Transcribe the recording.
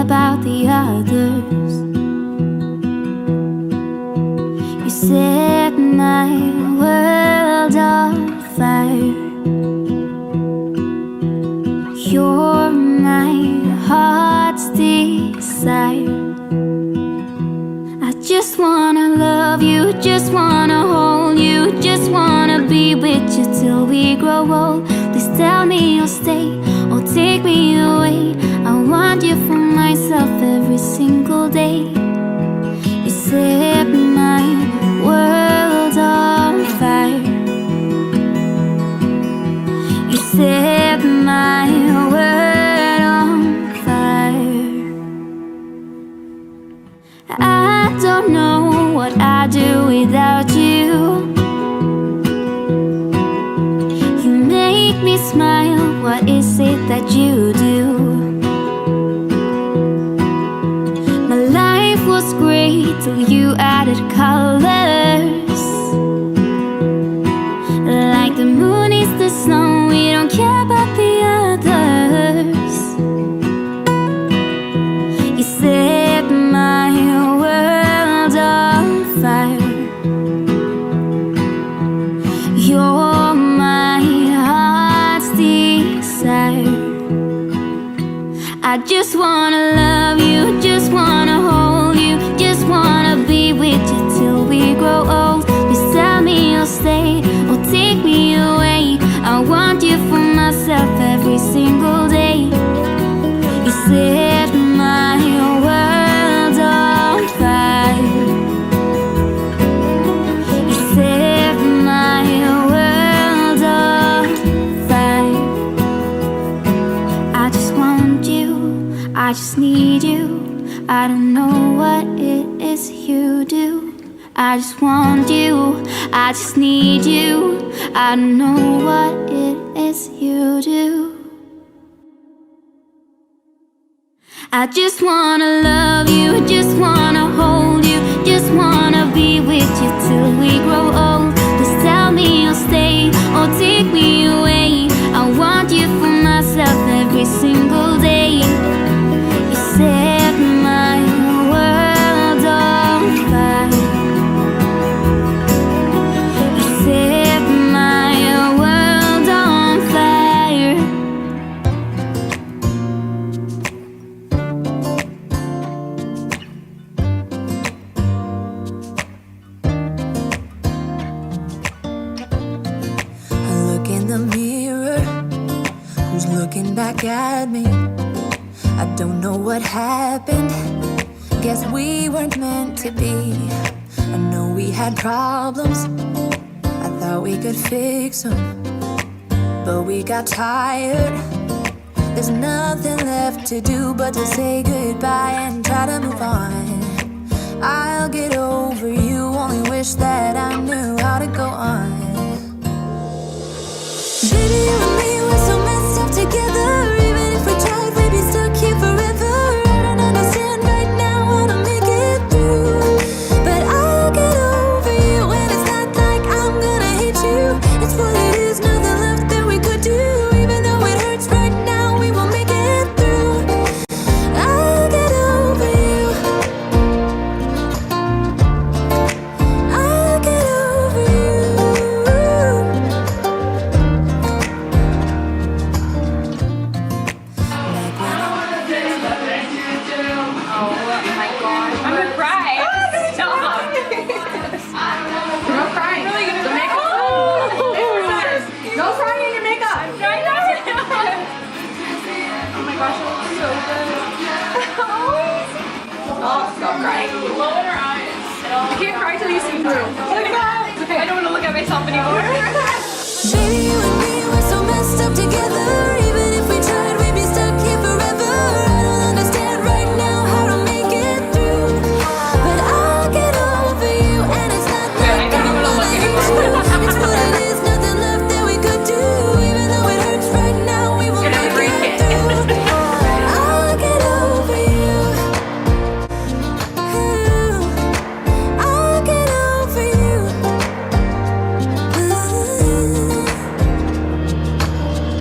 about the others. You set my world on fire. You're my heart's desire. I just wanna love you, just wanna hold you, just wanna be with you till we grow old. Please tell me you'll stay or take me away. I want you for myself every single day. You set my world on fire. You set my world on fire. I don't know what I'd do without you. You make me smile, what is it that you do? My life was great till you added colors. Like the moon is the snow, we don't care about the others. You set my world on fire. You're my heart's desire. I just wanna love you, just wanna hold you, just wanna be with you till we grow old. Please tell me you'll stay or take me away. I want you for myself every single day. You set my world on fire. You set my world on fire. I just want you, I just need you. I don't know what it is you do. I just want you, I just need you. I don't know what it is you do. I just wanna love you, just wanna hold you, just wanna be with you till we grow old. Just tell me you'll stay or take me away. I want you for myself every single day. You set my world on fire. You set my world on fire. I look in the mirror, who's looking back at me? I don't know what happened, guess we weren't meant to be. I know we had problems, I thought we could fix them, but we got tired. There's nothing left to do but to say goodbye and try to move on. I'll get over you, only wish that I knew how to go on. Baby, you and me, we're so messed up together. Even if we tried, we'd be stuck here forever. I don't understand right now how to make it through, but I'll get over you, and it's not like I'm gonna hate you. It's what it is, nothing left that we could do. Even though it hurts right now, we will make it through. I'll get over you. I'll get over you. Stop crying. Low in her eyes. You can't cry till you see through. Look at that. Okay, I don't want to look at myself anymore. Baby,